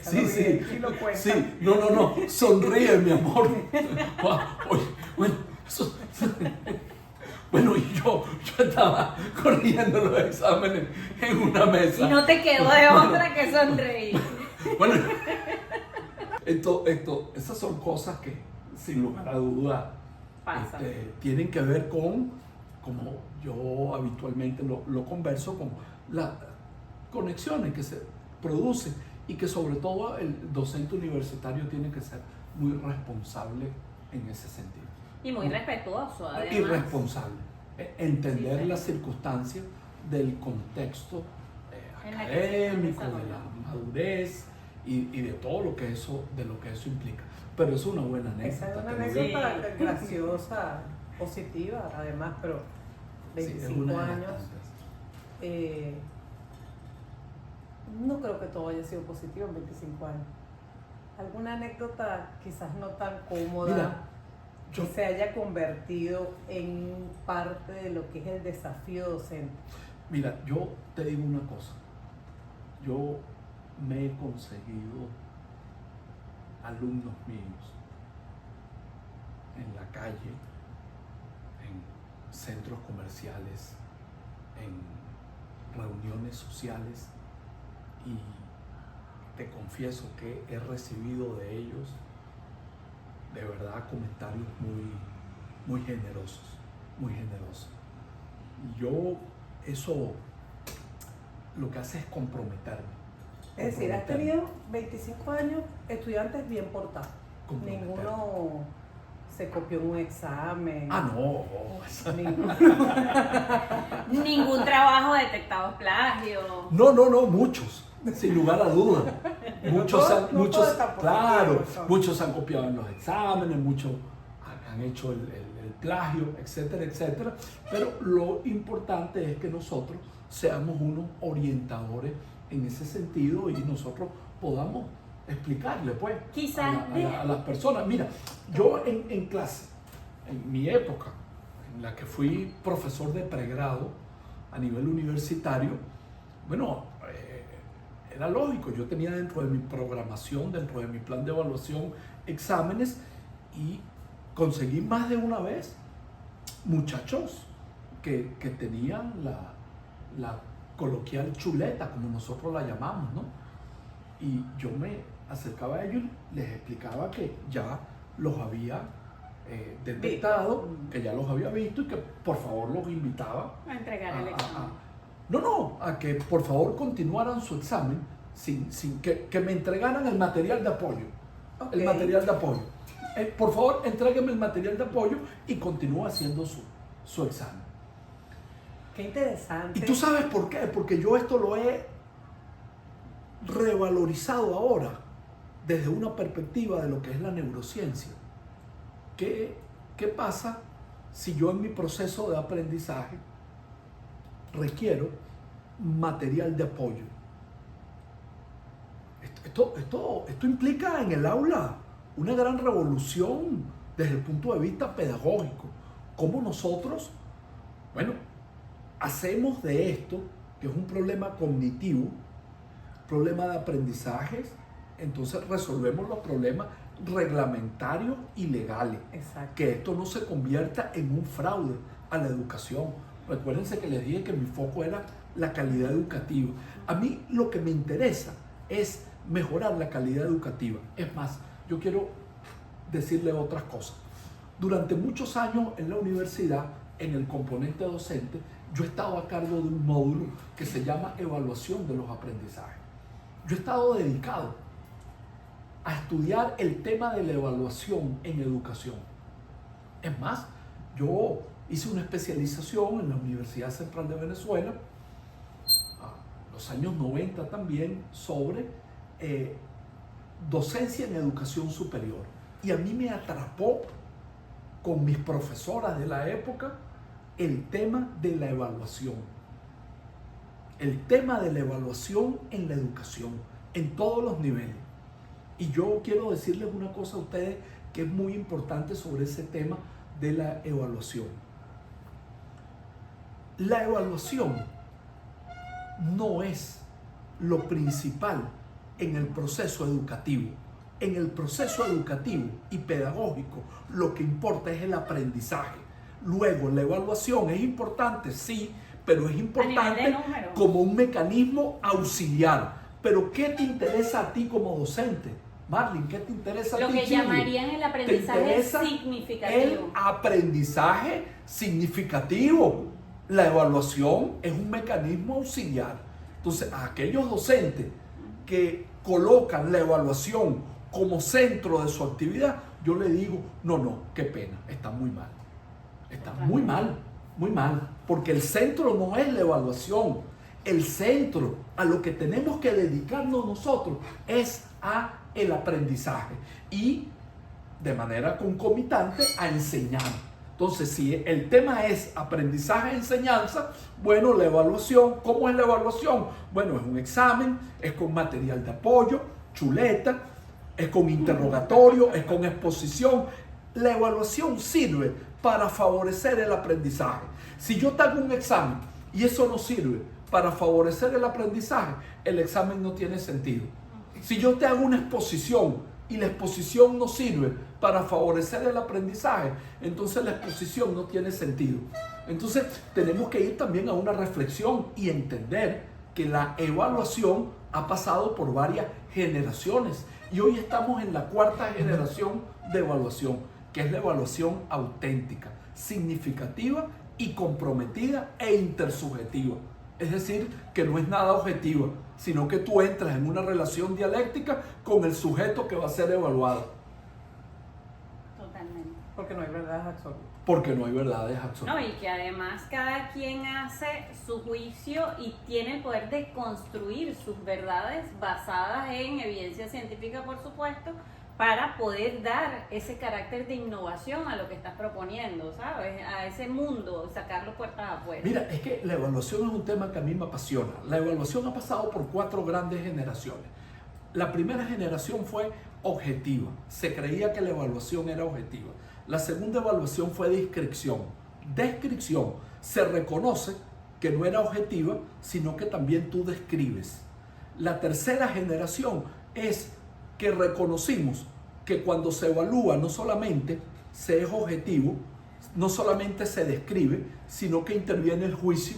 No, sonríe, mi amor. Bueno, y yo estaba corrigiendo los exámenes en una mesa.
Y no te quedó de otra que sonreír.
Bueno, Esas son cosas que, sin lugar a duda,
Pasa.
tienen que ver con, como yo habitualmente lo converso, con las conexiones que se producen y que sobre todo el docente universitario tiene que ser muy responsable en ese sentido.
Y muy respetuoso, además.
Y responsable. Entender
Sí.
las circunstancias del contexto
En la que se están
académico, de la
desarrollando.
madurez y de todo lo que eso implica. Pero es una buena
Esa es
anécdota.
una
te digo.
anécdota graciosa, positiva, además, pero
Sí, es
25
una de las
años.
tantas.
No creo que todo haya sido positivo en 25 años. Alguna anécdota quizás no tan cómoda,
Mira,
que
yo-
se haya convertido en parte de lo que es el desafío docente.
Mira, yo te digo una cosa. Yo me he conseguido alumnos míos en la calle, en centros comerciales, en reuniones sociales, y te confieso que he recibido de ellos de verdad comentarios muy generosos, muy generosos. Y yo eso lo que hace es comprometerme.
Es decir, has
Comprometerme.
tenido 25 años estudiantes bien portados.
Comprometerme.
Ninguno se copió en un examen.
Ah, no.
Ninguno.
Ningún trabajo detectado plagio.
No, muchos, sin lugar a dudas. Muchos,
todo- no todo es tan positivo,
claro,
eso.
muchos han copiado en los exámenes, muchos han hecho el plagio, etcétera, etcétera. Pero lo importante es que nosotros seamos unos orientadores en ese sentido y nosotros podamos explicarle, pues,
Quizás
a las personas. Mira, yo en clase, en mi época, en la que fui profesor de pregrado a nivel universitario, bueno, era lógico, yo tenía dentro de mi programación, dentro de mi plan de evaluación, exámenes, y conseguí más de una vez muchachos que tenían la coloquial chuleta, como nosotros la llamamos, ¿no? Y yo me acercaba a ellos y les explicaba que ya los había detectado, que ya los había visto y que por favor los invitaba
A entregar el examen.
a que por favor continuaran su examen sin que me entregaran el material de apoyo.
Ok.
El material de apoyo. Por favor, entrégueme el material de apoyo y continúa haciendo su examen.
Qué interesante.
¿Y tú sabes por qué? Porque yo esto lo he revalorizado ahora desde una perspectiva de lo que es la neurociencia. ¿Qué pasa si yo en mi proceso de aprendizaje requiero material de apoyo? Esto implica en el aula una gran revolución desde el punto de vista pedagógico. Cómo nosotros, bueno, hacemos de esto, que es un problema cognitivo, problema de aprendizajes, entonces resolvemos los problemas reglamentarios y legales.
Exacto.
Que esto no se convierta en un fraude a la educación. Recuérdense que les dije que mi foco era la calidad educativa. A mí lo que me interesa es mejorar la calidad educativa. Es más, yo quiero decirle otras cosas. Durante muchos años en la universidad, en el componente docente, yo he estado a cargo de un módulo que se llama evaluación de los aprendizajes. Yo he estado dedicado a estudiar el tema de la evaluación en educación. Es más, yo hice una especialización en la Universidad Central de Venezuela, a los años 90 también, sobre docencia en educación superior. Y a mí me atrapó con mis profesoras de la época el tema de la evaluación. El tema de la evaluación en la educación, en todos los niveles. Y yo quiero decirles una cosa a ustedes que es muy importante sobre ese tema de la evaluación. La evaluación no es lo principal en el proceso educativo. En el proceso educativo y pedagógico lo que importa es el aprendizaje. Luego, la evaluación es importante, sí, pero es importante como un mecanismo auxiliar. Pero ¿qué te interesa a ti como docente? Marlene, ¿qué te interesa a
Lo
ti,
que
Chile?
llamarían el
¿Te
aprendizaje
interesa el
significativo.
aprendizaje significativo? La evaluación es un mecanismo auxiliar. Entonces, a aquellos docentes que colocan la evaluación como centro de su actividad, yo le digo, no, qué pena, está muy mal. Está muy mal, muy mal. Porque el centro no es la evaluación. El centro, a lo que tenemos que dedicarnos nosotros, es a el aprendizaje y de manera concomitante a enseñar. Entonces, si el tema es aprendizaje-enseñanza, bueno, la evaluación, ¿cómo es la evaluación? Bueno, es un examen, es con material de apoyo, chuleta, es con interrogatorio, es con exposición. La evaluación sirve para favorecer el aprendizaje. Si yo te hago un examen y eso no sirve para favorecer el aprendizaje, el examen no tiene sentido. Si yo te hago una exposición y la exposición no sirve para favorecer el aprendizaje, entonces la exposición no tiene sentido. Entonces tenemos que ir también a una reflexión y entender que la evaluación ha pasado por varias generaciones y hoy estamos en la cuarta generación de evaluación, que es la evaluación auténtica, significativa y comprometida e intersubjetiva. Es decir, que no es nada objetiva, sino que tú entras en una relación dialéctica con el sujeto que va a ser evaluado.
Totalmente.
Porque no hay verdades absolutas.
Porque no hay verdades absolutas.
No, y que además cada quien hace su juicio y tiene el poder de construir sus verdades basadas en evidencia científica, por supuesto, para poder dar ese carácter de innovación a lo que estás proponiendo, ¿sabes? A ese mundo, sacarlo puertas afuera.
Mira, es que la evaluación es un tema que a mí me apasiona. La evaluación ha pasado por 4 grandes generaciones. La primera generación fue objetiva. Se creía que la evaluación era objetiva. La segunda evaluación fue descripción. Descripción. Se reconoce que no era objetiva, sino que también tú describes. La tercera generación es que reconocimos que cuando se evalúa no solamente se es objetivo, no solamente se describe, sino que interviene el juicio.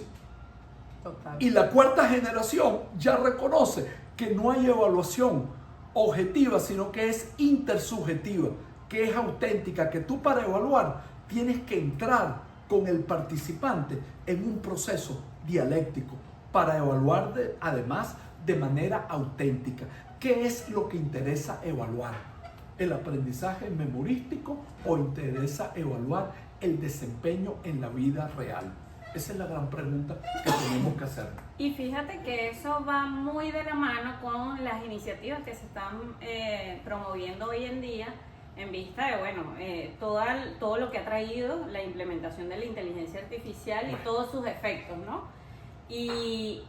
Total.
Y la cuarta generación ya reconoce que no hay evaluación objetiva, sino que es intersubjetiva, que es auténtica, que tú para evaluar tienes que entrar con el participante en un proceso dialéctico para evaluar además de manera auténtica. ¿Qué es lo que interesa evaluar? ¿El aprendizaje memorístico o interesa evaluar el desempeño en la vida real? Esa es la gran pregunta que tenemos que hacer.
Y fíjate que eso va muy de la mano con las iniciativas que se están promoviendo hoy en día en vista de, bueno, todo lo que ha traído la implementación de la inteligencia artificial y todos sus efectos, ¿no? Y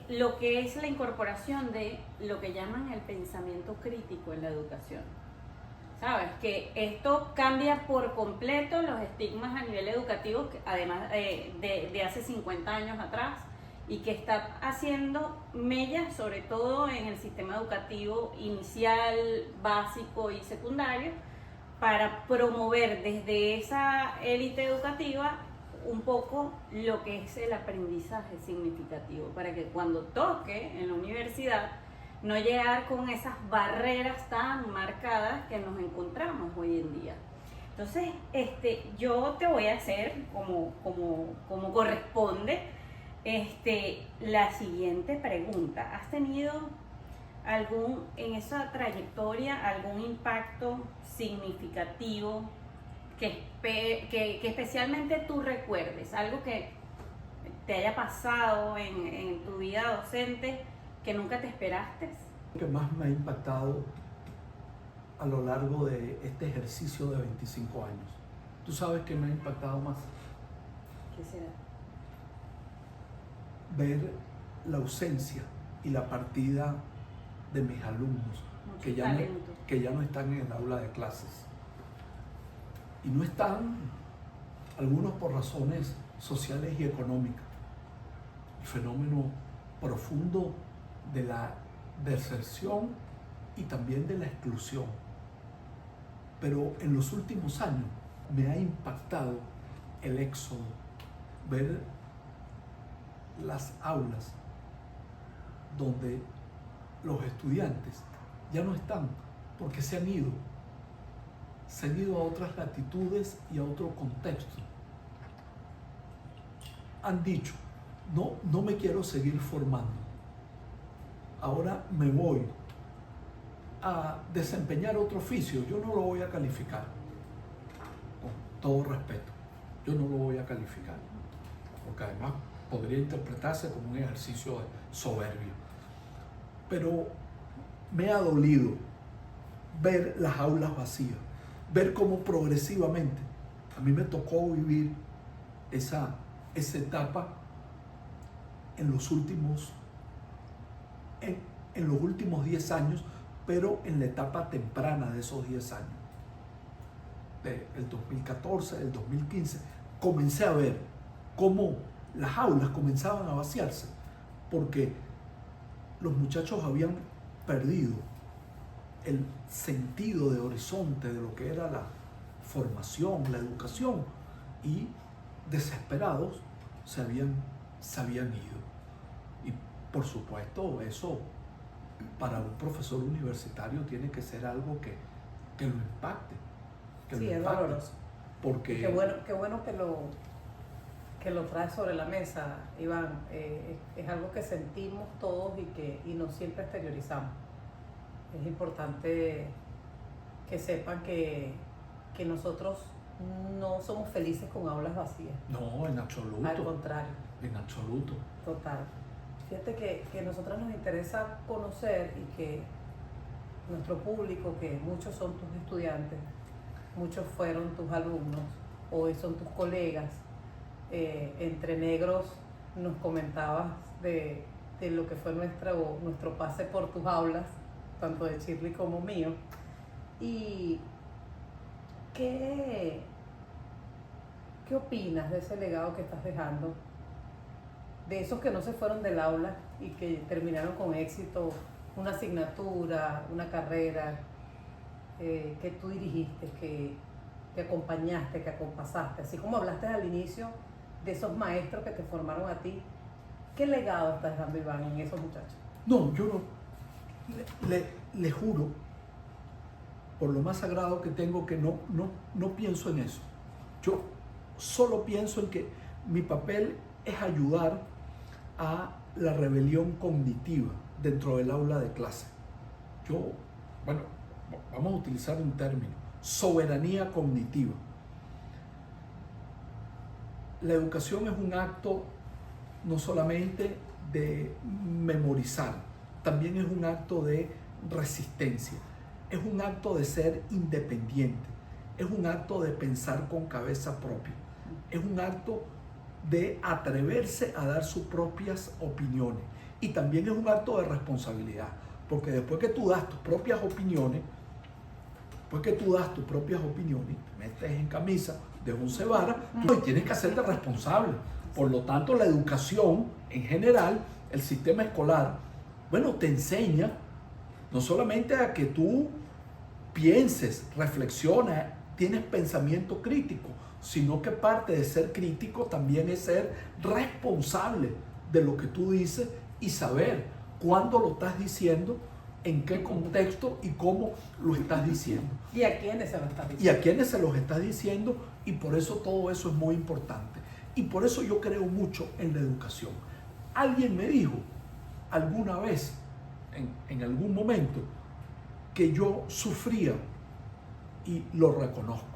lo que es la incorporación de lo que llaman el pensamiento crítico en la educación. ¿Sabes? Que esto cambia por completo los estigmas a nivel educativo, además de hace 50 años atrás, y que está haciendo mella sobre todo en el sistema educativo inicial, básico y secundario, para promover desde esa élite educativa un poco lo que es el aprendizaje significativo, para que cuando toque en la universidad no llegar con esas barreras tan marcadas que nos encontramos hoy en día. Entonces, yo te voy a hacer como corresponde la siguiente pregunta. ¿Has tenido en esa trayectoria algún impacto significativo que especialmente tú recuerdes? Algo que te haya pasado en tu vida docente que nunca te esperaste.
Lo que más me ha impactado a lo largo de este ejercicio de 25 años. ¿Tú sabes qué me ha impactado más?
¿Qué será?
Ver la ausencia y la partida de mis alumnos que ya no están en el aula de clases. Y no están, algunos por razones sociales y económicas. El fenómeno profundo de la deserción y también de la exclusión. Pero en los últimos años me ha impactado el éxodo, ver las aulas donde los estudiantes ya no están porque se han ido a otras latitudes y a otro contexto. Han dicho, no me quiero seguir formando, ahora me voy a desempeñar otro oficio, yo no lo voy a calificar, con todo respeto, yo no lo voy a calificar, porque además podría interpretarse como un ejercicio de soberbia. Pero me ha dolido ver las aulas vacías, ver cómo progresivamente, a mí me tocó vivir esa etapa en los últimos 10 años, pero en la etapa temprana de esos 10 años, del 2014, del 2015, comencé a ver cómo las aulas comenzaban a vaciarse, porque los muchachos habían perdido el sentido de horizonte de lo que era la formación, la educación, y desesperados se habían ido. Y por supuesto eso para un profesor universitario tiene que ser algo que lo impacte.
Sí, es doloroso.
Porque
qué bueno que lo traes sobre la mesa, Iván. Es algo que sentimos todos y no siempre exteriorizamos. Es importante que sepan que nosotros no somos felices con aulas vacías.
No, en absoluto.
Al contrario.
En absoluto.
Total. Fíjate que a nosotros nos interesa conocer y que nuestro público, que muchos son tus estudiantes, muchos fueron tus alumnos, hoy son tus colegas. Entre negros nos comentabas de lo que fue nuestro pase por tus aulas, tanto de Shirley como mío. ¿Y qué opinas de ese legado que estás dejando? De esos que no se fueron del aula y que terminaron con éxito una asignatura, una carrera que tú dirigiste, que acompañaste, que acompasaste, así como hablaste al inicio de esos maestros que te formaron a ti. ¿Qué legado estás dejando, Iván, en esos muchachos?
No, yo no. Le juro, por lo más sagrado que tengo, que no pienso en eso. Yo solo pienso en que mi papel es ayudar a la rebelión cognitiva dentro del aula de clase. Vamos a utilizar un término, soberanía cognitiva. La educación es un acto no solamente de memorizar, también es un acto de resistencia, es un acto de ser independiente, es un acto de pensar con cabeza propia, es un acto de atreverse a dar sus propias opiniones, y también es un acto de responsabilidad, porque después que tú das tus propias opiniones, te metes en camisa de 11 varas, tú tienes que hacerte responsable. Por lo tanto, la educación en general, el sistema escolar, te enseña no solamente a que tú pienses, reflexiones, tienes pensamiento crítico, sino que parte de ser crítico también es ser responsable de lo que tú dices y saber cuándo lo estás diciendo, en qué contexto y cómo lo estás diciendo.
¿Y a quiénes se lo estás diciendo?
Y a quiénes se los estás diciendo, y por eso todo eso es muy importante. Y por eso yo creo mucho en la educación. Alguien me dijo alguna vez, en algún momento, que yo sufría, y lo reconozco.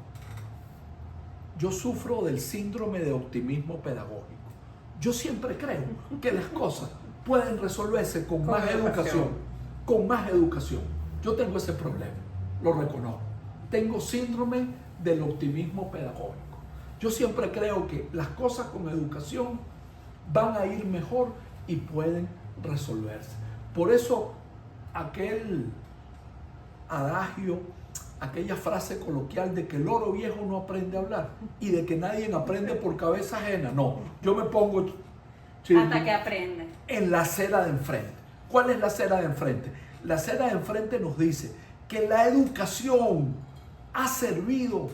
Yo sufro del síndrome de optimismo pedagógico. Yo siempre creo que las cosas pueden resolverse con más educación. Con más educación. Yo tengo ese problema, lo reconozco. Tengo síndrome del optimismo pedagógico. Yo siempre creo que las cosas con educación van a ir mejor y pueden resolverse. Por eso aquel adagio, aquella frase coloquial de que el loro viejo no aprende a hablar y de que nadie aprende por cabeza ajena. No, yo me pongo
hasta que aprende
en la acera de enfrente. ¿Cuál es la acera de enfrente? La acera de enfrente nos dice que la educación ha servido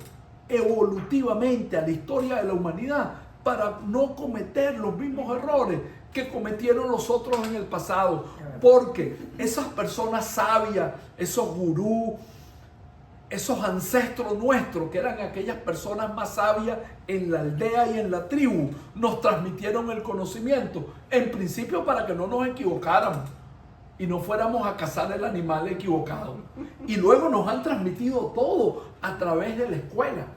evolutivamente a la historia de la humanidad para no cometer los mismos errores que cometieron los otros en el pasado. Porque esas personas sabias, esos gurús, esos ancestros nuestros, que eran aquellas personas más sabias en la aldea y en la tribu, nos transmitieron el conocimiento, en principio para que no nos equivocáramos y no fuéramos a cazar el animal equivocado. Y luego nos han transmitido todo a través de la escuela.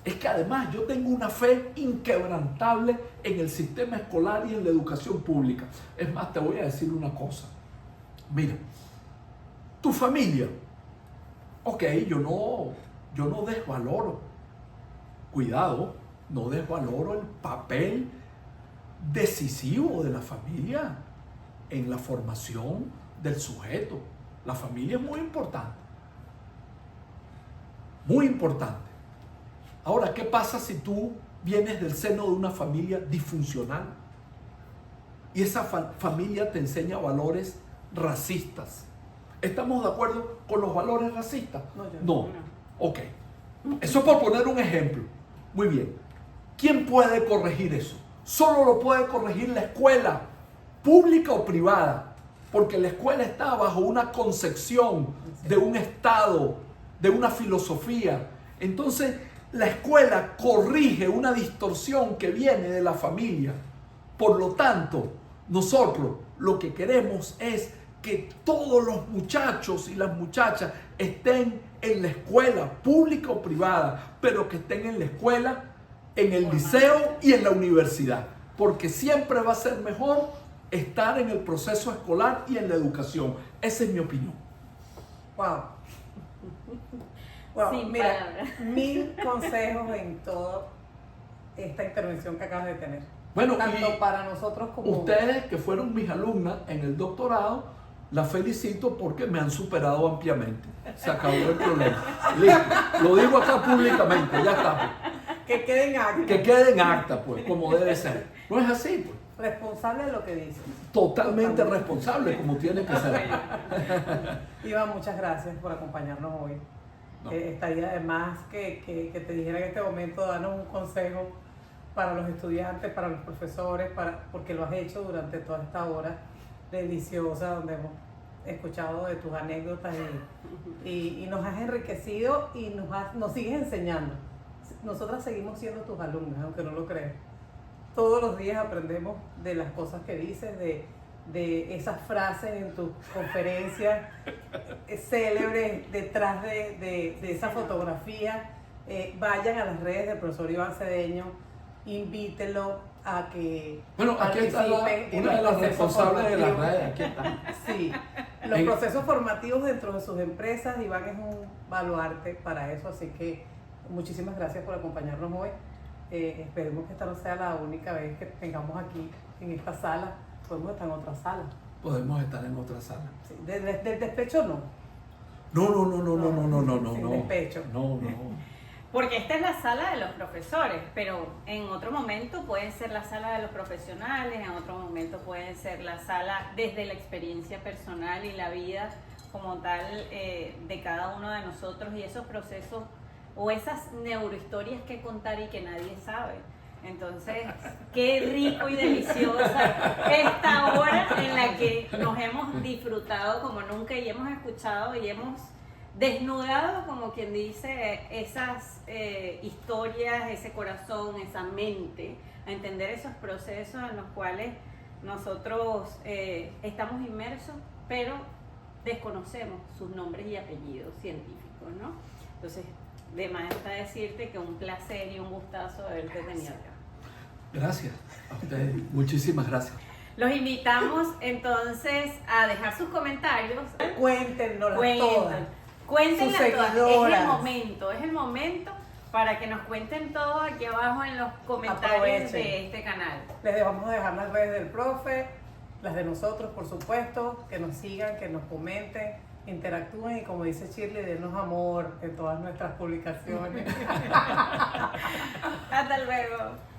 Es que además yo tengo una fe inquebrantable en el sistema escolar y en la educación pública. Es más, te voy a decir una cosa. Mira, tu familia, ok, yo no desvaloro, cuidado, no desvaloro el papel decisivo de la familia en la formación del sujeto. La familia es muy importante. Muy importante. Ahora, ¿qué pasa si tú vienes del seno de una familia disfuncional y esa familia te enseña valores racistas? ¿Estamos de acuerdo con los valores racistas? No. Ok. Eso es por poner un ejemplo. Muy bien. ¿Quién puede corregir eso? Solo lo puede corregir la escuela, pública o privada, porque la escuela está bajo una concepción de un estado, de una filosofía. Entonces, la escuela corrige una distorsión que viene de la familia. Por lo tanto, nosotros lo que queremos es que todos los muchachos y las muchachas estén en la escuela, pública o privada, pero que estén en la escuela, en el liceo y en la universidad, porque siempre va a ser mejor estar en el proceso escolar y en la educación. Esa es mi opinión.
Wow. Wow,
Sin
mira,
palabras.
1000 consejos en toda esta intervención que acabas de tener.
Bueno,
tanto
y
para nosotros como
ustedes que fueron mis alumnas en el doctorado, las felicito porque me han superado ampliamente. Se acabó el problema. Listo. Lo digo acá públicamente, ya está.
que quede en acta.
Que quede en acta, pues, como debe ser. No es así, pues.
Responsable de lo que dices.
Totalmente responsable, como tiene que ser.
Iván, muchas gracias por acompañarnos hoy.
No.
Estaría además que te dijera en este momento, danos un consejo para los estudiantes, para los profesores, porque lo has hecho durante toda esta hora deliciosa donde hemos escuchado de tus anécdotas y nos has enriquecido y nos sigues enseñando. Nosotras seguimos siendo tus alumnas, aunque no lo creas. Todos los días aprendemos de las cosas que dices, de esas frases en tus conferencias célebres detrás de esa fotografía. Vayan a las redes del profesor Iván Cedeño, invítelo a que
Bueno, aquí está una de las responsables de las redes. Aquí está.
Sí, los procesos formativos dentro de sus empresas. Iván es un baluarte para eso, así que muchísimas gracias por acompañarnos hoy. Esperemos que esta no sea la única vez que tengamos aquí en esta sala. Podemos estar en otra sala.
Podemos estar en otra sala.
Sí, del despecho no.
No.
Sin despecho.
No.
Porque esta es la sala de los profesores, pero en otro momento puede ser la sala de los profesionales, en otro momento puede ser la sala desde la experiencia personal y la vida como tal de cada uno de nosotros y esos procesos o esas neurohistorias que contar y que nadie sabe. Entonces, qué rico y deliciosa esta hora en la que nos hemos disfrutado como nunca y hemos escuchado y hemos desnudado, como quien dice, esas historias, ese corazón, esa mente, a entender esos procesos en los cuales nosotros estamos inmersos, pero desconocemos sus nombres y apellidos científicos, ¿no? Entonces, de más está decirte que un placer y un gustazo haberte tenido acá.
Gracias a ustedes. Muchísimas gracias.
Los invitamos entonces a dejar sus comentarios.
Cuéntenos todas.
Cuéntenlas
Sus
todas.
seguidoras.
Es el momento para que nos cuenten todo aquí abajo en los comentarios
Aprovechen.
de este canal.
Les vamos a dejar las redes del profe, las de nosotros, por supuesto, que nos sigan, que nos comenten, interactúen y, como dice Shirley, denos amor en todas nuestras publicaciones.
Hasta luego.